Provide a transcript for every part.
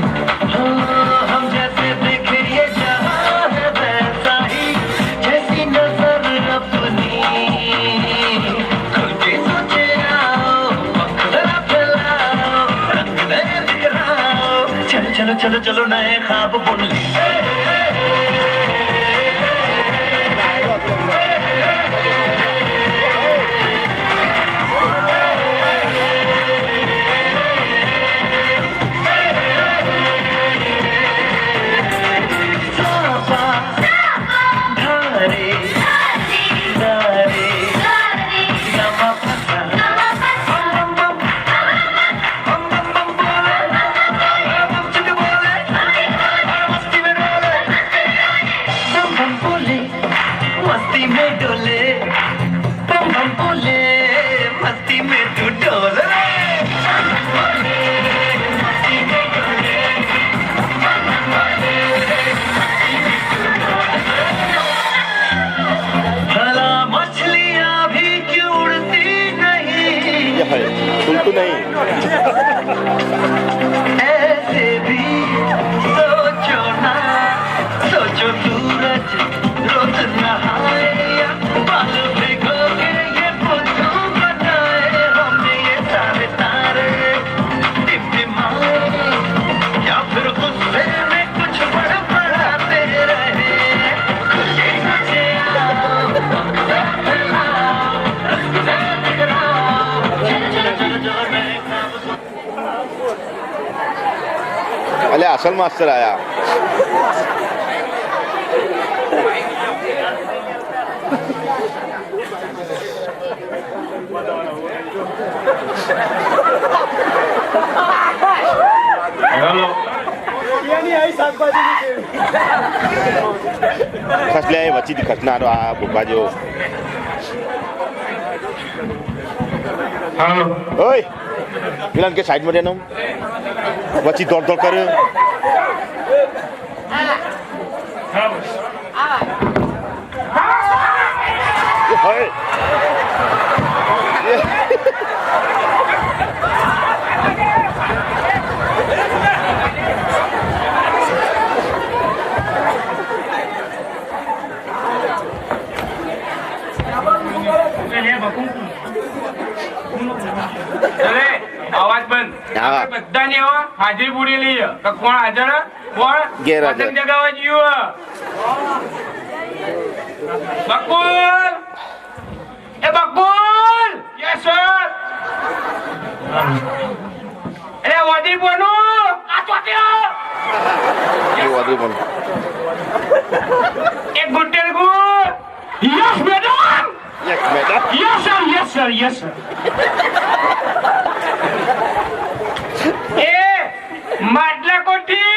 हम जैसे देखे ये जहां है वैसा ही जैसी नजर अपनी खुल के सोचे आओ जरा फैलाओ रंग नए बिखराओ चलो चलो चलो चलो नए ख्वाब बुन ले मस्ती में डोले बम बम बोले मस्ती में तू डोले भला मछलियाँ भी क्यों उड़ती नहीं बिल्कुल नहीं ऐसे भी सोचो ना सोचो सूरज रोज नहाए या बाल भिगो के ये बुद्धू बनाए हमने ये सारे तारे टिमटिमाए या फिर गुस्से में कुछ बड़ा बढ़ाते रहे खुद के सोचे आओ फैलाओ रंग नए बिखराओ चलो चलो चलो चलो नए ख्वाब अले असल मास्टर आया खसले आहे वची ती खसणार आ बुबा जो ओय विलन के साइड मध्ये न वची दौड़ दौड़ कर आवाज बंद બધાની હાજરી પૂરી લઈએ તો કોણ હાજર કોણ પતંગ જગાવવા જીવ બકુલ એ બકુલ યસ સર એ વાદી બોનો આ ચોટ્યો એ વાદી બોનો એક ગુટેલ ગુ yes madam yes madam yes sir yes sir yes sir એ માટલા કોઠી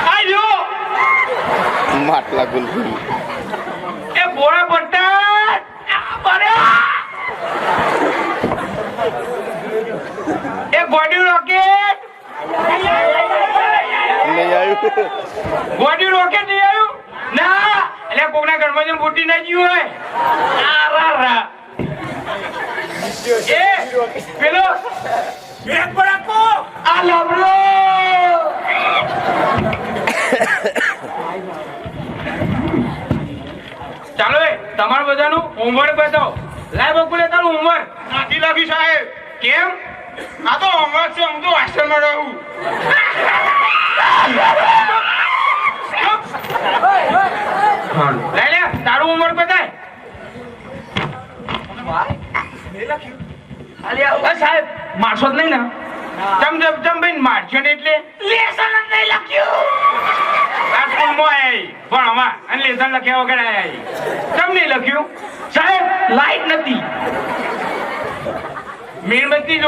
આયો માટલા ગુલગુલ એ બોળા પટ્ટા બર્યા એ બોડી રોકેટ નહીં આવ્યું બોડી રોકેટ નહીં આવ્યું ના એટલે કોકના ઘરમાં જેમ બુટી ના ગયું હોય આ રા એ પેલો એક બરાકો આ લાબરો ચાલો એ તમારું બધાનું હોમવર્ક બતાવો લાય બકુલે તારું હોમવર્ક નથી લાગી સાહેબ કેમ આ તો હોમવર્ક છે હું તો હોસ્ટેલમાં રહું લાય લે તારું હોમવર્ક બતાય સાહેબ મારશો જ નહીં ને ચમ ભાઈ મારશો ને એટલે લેસન જ નહીં લખ્યું આ સ્કૂલમાં ભણવા અને લેસન લખ્યા વગર ચમ નહીં લખ્યું સાહેબ લાઈટ નથી મીણબત્તી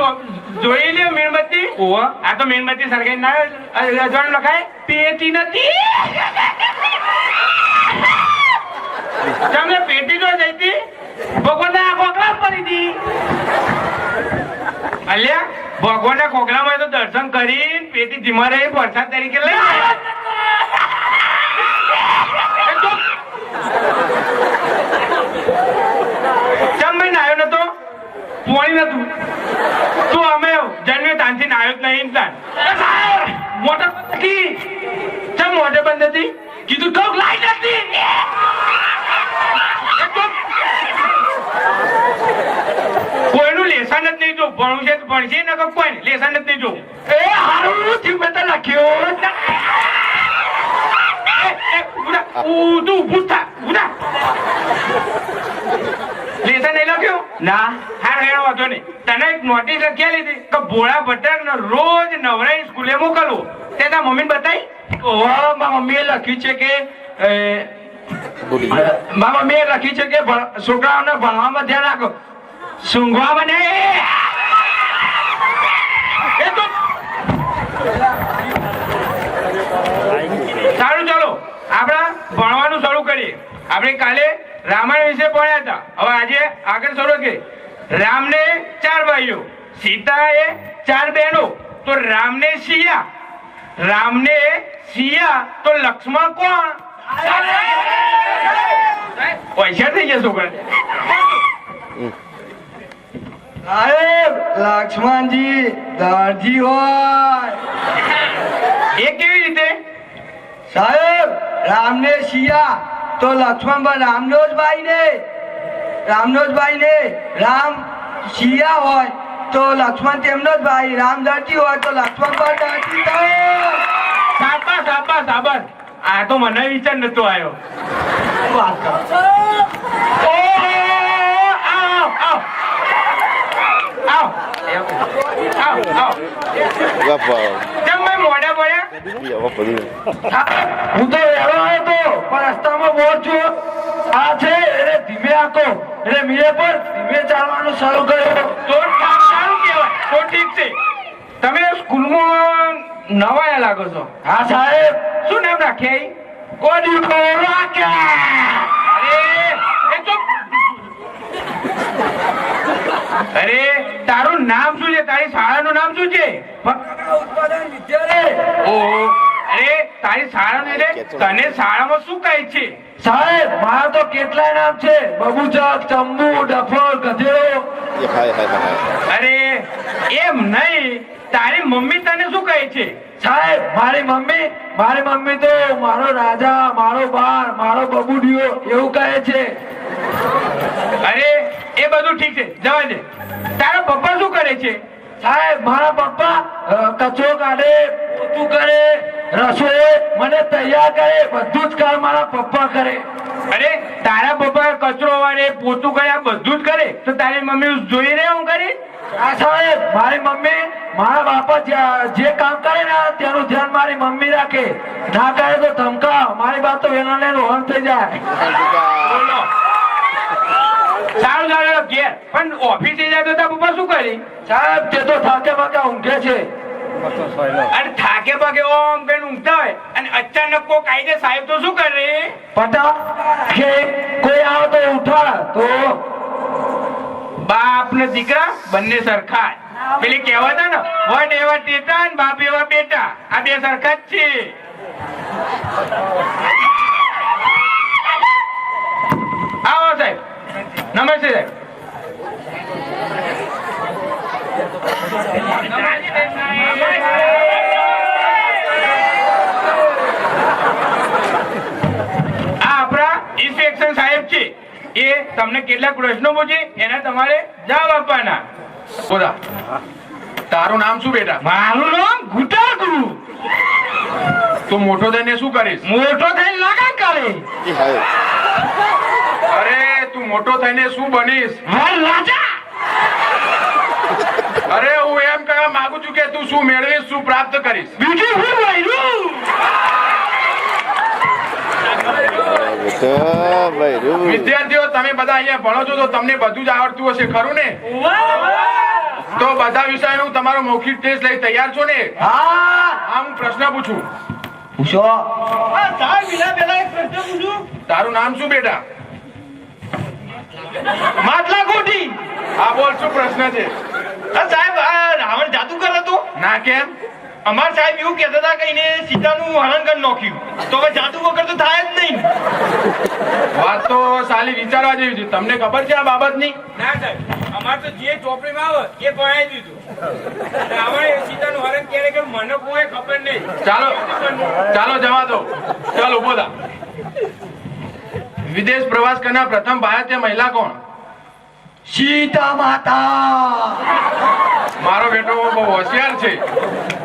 જોઈ લ્યો મીણબત્તી ઓહો આ તો મીણબત્તી સરકારી ના અજવાળું લખાય પેટી નથી તમને પેટી જો જઈતી ભગવાનના કોકલા પડી હતી અલ્યા ભગવાનના કોકલામાં તો દર્શન કરી પેટી ધીમા રહી પ્રસાદ તરીકે લઈ ચમ ભાઈ નાયો નતો પોણી નતું તું અમે જન્મ્યો તાનથી નાયો જ નહીં તાન મોટર હતી ચમ મોટર બંધ હતી કીધું તો લાઈટ હતી કોઈનું લેસન જ નહીં જો ભણવું છે ભણશે ને કોઈ લેસન જ નહીં જો એ હારું થયું મેં તો લખ્યો તું પૂછતા પૂછા લેસન નહીં લખ્યું ના હાર હેરો વાંધો નહીં તને એક નોટિસ લખી લીધી કે ભોળા ભટ્ટાક ને રોજ નવરાઈ સ્કૂલે મોકલવું તે તાર મમ્મીને બતાવી મારા મમ્મીએ લખ્યું છે કે મારા મમ્મીએ લખી છે કે છોકરાઓને ભણવામાં ધ્યાન રાખો સૂંઘવામાં નહીં સારું ચાલો આપણે ભણવાનું શરૂ કરીએ આપણે કાલે રામાયણ વિશે ભણ્યા હતા હવે આજે આગળ શરૂ કરીએ રામને 4 ભાઈઓ સીતાએ 4 બહેનો તો રામને સિયા તો લક્ષ્મણ કોણ પૈસા થઈ ગયા છોકરા સાહેબ લક્ષ્મણજી દરજી હોય એ કેવી રીતે સાહેબ રામને સિયા તો લક્ષ્મણ રામનો જ ભાઈ ને રામ સિયા હોય તો લક્ષ્મણ તેમનો જ ભાઈ રામ દરજી હોય તો લક્ષ્મણ પર દરજી થાય સાબાસ આ તો મને વિચાર નતો આવ્યો વાત કરો મોડા પડ્યા હું તો વહેલો આવ્યો તો પણ રસ્તામાં બોર છું આ છે એટલે ધીમે આકો એટલે મેં પણ ધીમે ચાલવાનું શરૂ કર્યું તો સારું કહેવાય તો ઠીક છે તમે સ્કૂલમાં નવા લાગો છો હા સાહેબ શું નામ રાખ્યા કોડી રાખ્યા અરે તારું નામ શું છે તારી શાળાનું નામ શું છે ઉત્પાદન વિદ્યાલય ઓહો અરે તારી શાળાનું એટલે તને શાળામાં શું કહે છે સાહેબ મારા તો કેટલાય નામ છે બબુચક ચંબુ ડફોર ગધેડો અરે એમ નહીં તારી મમ્મી તને શું કહે છે સાહેબ મારી મમ્મી તો મારો રાજા મારો બાર મારો બબુડિયો એવું કહે છે અરે એ બધું ઠીક છે જવા દે તારા પપ્પા શું કરે છે સાહેબ મારા પપ્પા કચરો કાઢે પોતું કરે રસોઈ મને તૈયાર કરે બધું જ કામ મારા પપ્પા કરે અરે તારા પપ્પા કચરો વાળે પોતું કરે આ બધું જ કરે તો તારી મમ્મી જોઈ રહે હું કરી હા સાહેબ મારી મમ્મી મારા બાપા જે કામ કરે ને તેનું ધ્યાન મારી મમ્મી રાખે ના કરે તો ધમકા મારી બાત તો વેના ને રોહન થઈ જાય બોલો સારું ઘેર પણ ઓફિસે જાય તો તારા પપ્પા શું કરી સાહેબ તે તો થાકે પાકે ઊંઘે છે અને થાકે પાકે ઓમ કઈ ઊંઘતા હોય અને અચાનક કોઈ કાયદે સાહેબ તો શું કરે પટા કે કોઈ આવે તો ઉઠા તો બાપ ને દીકરા બંને સરખા પેલી કહેવત ને વડ એવા ટેટા ને બાપ એવા બેટા આ બે સરખા જ છે આવો સાહેબ નમસ્તે સાહેબ આપણા ઇન્સ્પેક્ટર સાહેબ છે એ તમને કેટલાક પ્રશ્નો પૂછે એના તમારે જવાબ આપવાના બોલા તારું નામ શું બેટા? મારું નામ ગુટા ગુરુ. તું મોટો થઈને શું કરીશ? મોટો થઈને લગન કરે. અરે તું મોટો થઈને શું બનીશ? રાજા. અરે હું એમ કહેવા માંગુ છું કે તું શું મેળવીશ, શું પ્રાપ્ત કરીશ? બ્યુટીફુલ વાયરું. વિદ્યાર્થીઓ તમે બધા અહીંયા ભણો છો તો તમને બધું જ આવડતું હશે ખરું ને? તો બધા વિષયનું તમારો મૌખિક ટેસ્ટ લઈ તૈયાર છો ને? હા હું પ્રશ્ન પૂછું. પૂછો. તારું નામ શું બેટા? માટલા કોઠી. હા બોલ, શું પ્રશ્ન છે? સાહેબ રાવણ જાદુગર હતો. ના કેમ? અમાર સાહેબ એવું કહેતા હતા કે એને સીતાનું હરણ કરી નાખ્યું, તો હવે જાદુ વગર તો થાય જ નહીં. વાત તો સાલી વિચારવા જેવી છે. તમને ખબર છે આ બાબતની? ના સાહેબ અમારે તો જે ચોપડીમાં આવે એ ભણાવી દીધું. આપણે સીતાનું હરણ ક્યારે કે મને કોઈ ખબર નહીં. ચાલો ચાલો જવા દો. ચાલો ઉભો થા. વિદેશ પ્રવાસ કરનાર પ્રથમ ભારતીય મહિલા કોણ? સીતા માતા. મારો બેટો બહુ હોશિયાર છે.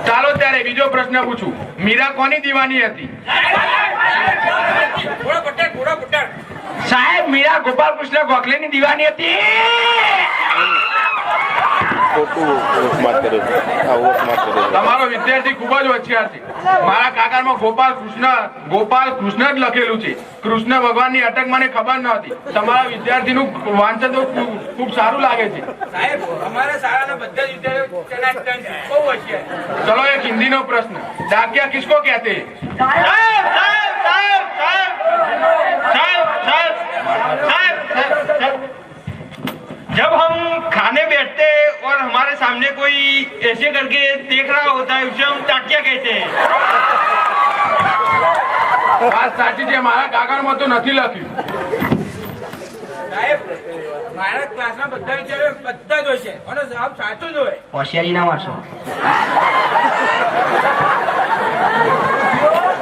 ચાલો ત્યારે બીજો પ્રશ્ન પૂછું. મીરા કોની દીવાની હતી? ઘોડા પટેલ. સાહેબ મીરા ગોપાલ કૃષ્ણ ગોખલેની દીવાની હતી. ખોટું ઉપમાત કર્યો છે. આ ઉપમાત કર્યો છે. તમારો વિદ્યાર્થી ખૂબ જ હોશિયાર છે. મારા કાકામાં ગોપાલ કૃષ્ણ જ લખેલું છે. કૃષ્ણ ભગવાનની અટક મને ખબર ન હતી. તમારા વિદ્યાર્થીનું વાંચન તો ખૂબ સારું લાગે છે. સાહેબ અમારા શાળાના બધા જ વિદ્યાર્થીઓ ચલાટન છે. બહુ હોશિયાર. ચલો એક हिंदी નો प्रश्न. डाकिया किसको कहते हैं? जब हम खाने बैठते और हमारे सामने कोई ऐसे करके देख रहा होता है उसे हम टाकिया कहते हैं. વાત સાચી છે. મારા કાગળમાં તો નથી લખ્યું. સાહેબ મારા ક્લાસના બધા વિચારો બધા જ હોય છે અને જવાબ સાચો જ હોય. હોશિયારી ના મારશો.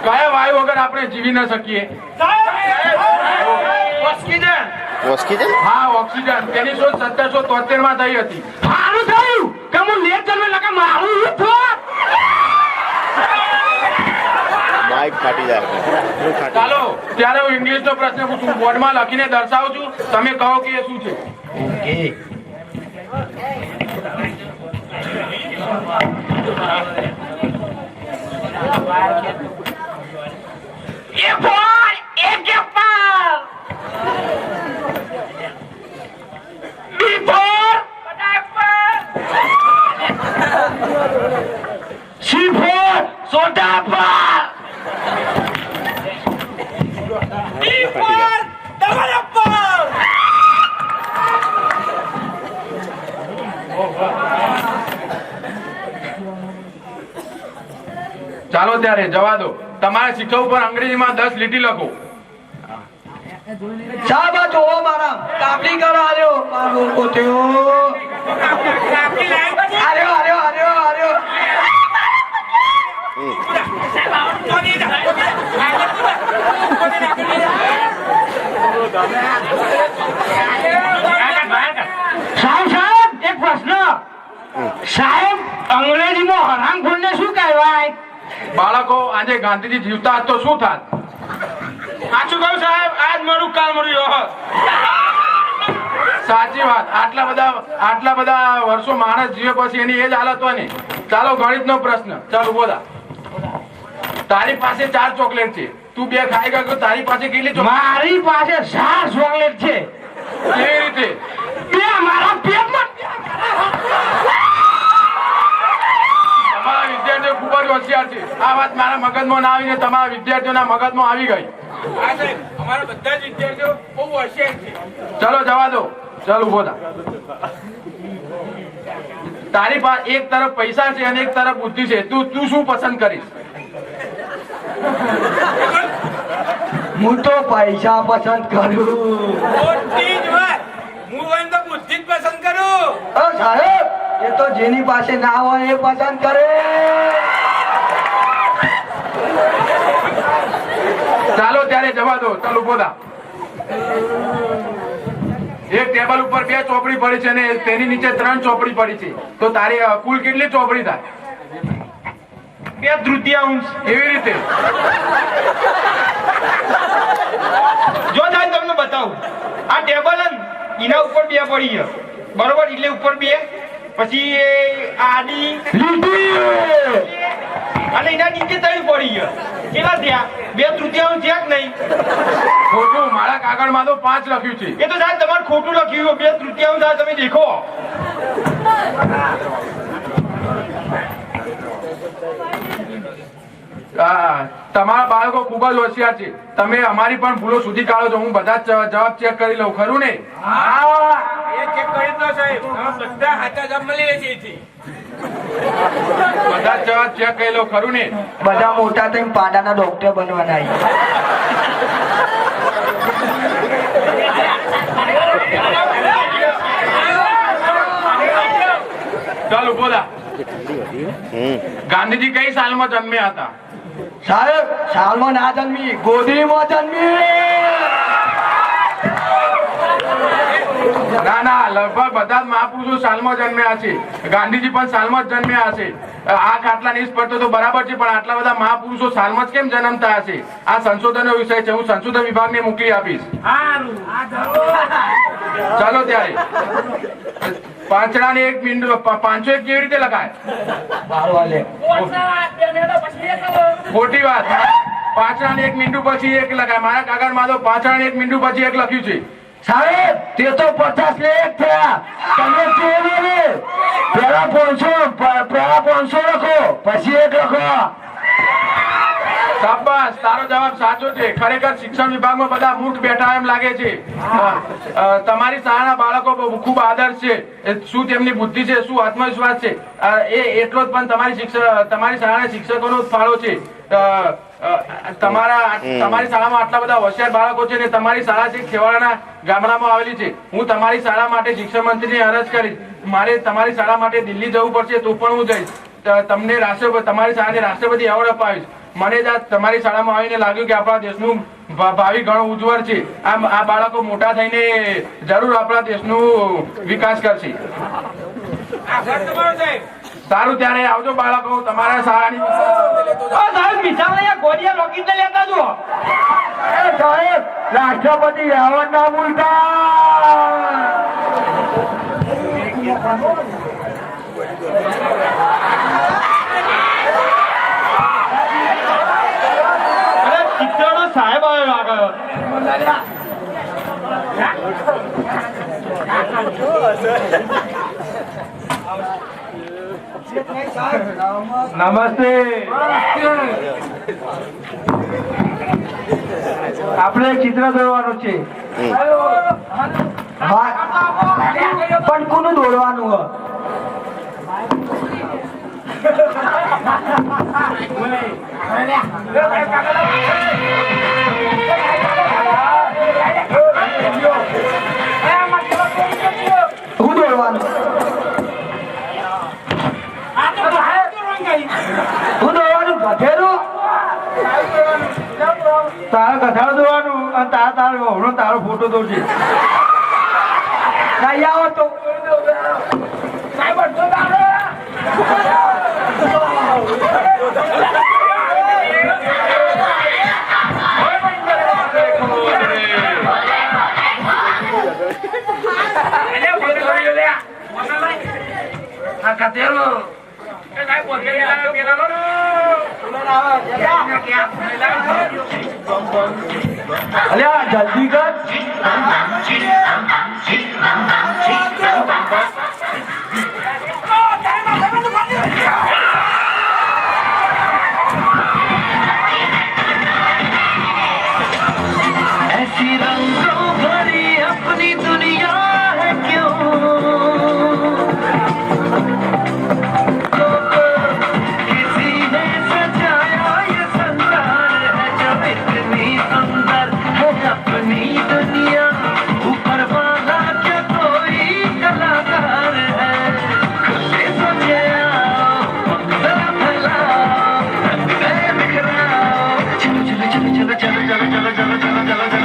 કયા વાયુ વગર આપણે જીવી ન શકીએ? ઓક્સિજન. ઓક્સિજન? હા ઓક્સિજન. તેની શોધ 1773 માં થઈ હતી. સારું થયું કે હું લેટ ચાલુ લગા મારું માઇક ફાટી જાય. ચાલો ત્યારે હું ઇંગ્લિશ નો પ્રશ્ન પૂછું. બોર્ડમાં લખીને દર્શાવું છું. તમે કહો કે એ શું છે? ઓકે. ચાલો ત્યારે જવા દો. તમારા શિક્ષક ઉપર અંગ્રેજીમાં 10 લીટી લખો. સાહેબ આ જોવો મારા કાપલી કરો. આર્યો મારો કોટ્યો. આર્યો. સાહેબ એક પ્રશ્ન. સાહેબ અંગ્રેજીમાં હરામખોરને શું કહેવાય? બાળકો આજે ગાંધીજી જીવતા હોત તો શું થાત? સાચું કહું સાહેબ આજ મારું કાલ મળ્યું. સાચી વાત. આટલા બધા વર્ષો માણસ જીવે પછી એની એ જ હાલત હોય ને. ચાલો ગણિતનો પ્રશ્ન. ચાલો બોલા. તારી પાસે 4 ચોકલેટ છે. તું 2 ખાઈ ગયો. તારી પાસે કેટલી ચોકલેટ? મારી પાસે 4 ચોકલેટ છે. કેવી રીતે? બે મારા પેટમાં. તમારા વિદ્યાર્થીઓ ખૂબ જ હોશિયાર છે. આ વાત મારા મગજમાં ના આવીને તમારા વિદ્યાર્થીઓના મગજમાં આવી ગઈ. હા સાહેબ અમારા બધા જ વિદ્યાર્થીઓ બહુ હોશિયાર છે. ચલો જવા દો. ચાલો ઉભો થા. તારી પાસે એક તરફ પૈસા છે અને એક તરફ બુદ્ધિ છે. તું શું પસંદ કરીશ? હું તો પૈસા પસંદ કરું. ખોટી જ વાત. હું હોય તો બુદ્ધિ જ પસંદ કરું. સાહેબ એ તો જેની પાસે ના હોય એ પસંદ કરે. ચાલો ત્યારે જવા દો. ચાલો ઉભો થા. એક ટેબલ ઉપર 2 ચોપડી પડી છે અને તેની નીચે 3 ચોપડી પડી છે. તો તારી કુલ કેટલી ચોપડી થાય? 2/3. કેવી રીતે? જો સાહેબ તમને બતાવું. આ ટેબલ એના ઉપર 2 પડી છે બરોબર. એટલે ઉપર 2 પછી આડી અને એના નીચે 3 પડી છે. કેટલા થયા? 2/3 છે કે નહીં? ખોટું. મારા કાગળમાં તો 5 લખ્યું છે. એ તો સાહેબ તમારે ખોટું લખ્યું. 2/3 તમે દેખો. તમારા બાળકો ખૂબ જ હોશિયાર છે. તમે અમારી પણ ભૂલો સુધી કાઢો છો. હું બધા જ જવાબ ચેક કરી લઉં. ખરું ને? હા એ ચેક કરી દો સાહેબ. બધા હાથા જવાબ મળી રહેશે એથી. બધા જ જવાબ ચેક કરી લો. ખરું ને? બધા મોટા થઈને પાડાના ડોક્ટર બનવાના. ચાલો બોલા. હમ ગાંધીજી કઈ સાલમાં જન્મ્યા હતા? સાહેબ સાલમાં ના જન્મી, ગોદડીમાં જન્મી. ના ના, લગભગ બધા જ મહાપુરુષો સાલમાં જન્મ્યા છે. ગાંધીજી પણ સાલમાં જ જન્મ્યા હશે. આ ખાટલા નીચ પડતો તો બરાબર છે, પણ આટલા બધા મહાપુરુષો સાલમાં જ કેમ જન્મતા હશે? આ સંશોધનનો વિષય છે. હું સંશોધન વિભાગને મોકલી આપીશ. ચાલો ત્યારે પાંચડાને એક મીંડું, 501 કેવી રીતે લખાય? ખોટી વાત. પાંચડાને એક મીંડું પછી એક લખાય. મારા કાગળમાં તો પાંચડાને એક મીંડું પછી એક લખ્યું છે. સાહેબ તે તો 50 ને 1 થયા. તમે જોયું ને, પેલા 500 લખો, પછી 1 લખો. શાબાશ, તારો જવાબ સાચો છે. ખરેખર શિક્ષણ વિભાગમાં બધા મૂર્ખ બેઠા એમ લાગે છે. તમારી શાળાના બાળકો ખૂબ આદર્શ છે. શું તેમની બુદ્ધિ છે, શું આત્મવિશ્વાસ છે, એ એટલો જ પણ તમારી શાળાના શિક્ષકોનો જ ફાળો છે. તમારી શાળામાં આટલા બધા હોશિયાર બાળકો છે ને તમારી શાળા છે છેવાડાના ગામડામાં આવેલી છે. હું તમારી શાળા માટે શિક્ષણ મંત્રીને અરજ કરીશ. મારે તમારી શાળા માટે દિલ્હી જવું પડશે તો પણ હું જઈશ. તમને તમારી શાળાને રાષ્ટ્રપતિ એવોર્ડ અપાવીશ. મને જ તમારી શાળામાં આવીને લાગ્યું કે આપણા દેશનું ભાવિ ઘણું ઉજ્જવળ છે. આ બાળકો મોટા થઈને જરૂર આપણા દેશનું વિકાસ કરશે. સારું, ત્યારે આવજો બાળકો. તમારા શાળાની સાહેબ રાષ્ટ્રપતિ એવોર્ડ ના ભૂલતા. સાહેબ નમસ્તે. આપણે ચિત્ર દોરવાનું છે. પણ કોનું દોરવાનું હોય? હું દોરવાનું? હું દોરવાનું? ગધેડું? તારા ગધાડું દોરવાનું અને તારો ફોટો દોરજે. નહીં આવો તો અલ્યા જલ્દી કર. ऐसी रंगों भरी अपनी दुनिया है क्यों किसी ने सजाया ये संसार है जो इतनी सुंदर है अपनी दुनिया ऊपर वाला क्या कोई कलाकार है खुद से सोचे आओ जरा फैलाओ रंग में बिखराओ चलो चलो चलो चलो चलो चलो चलो चलो चलो चलो चलो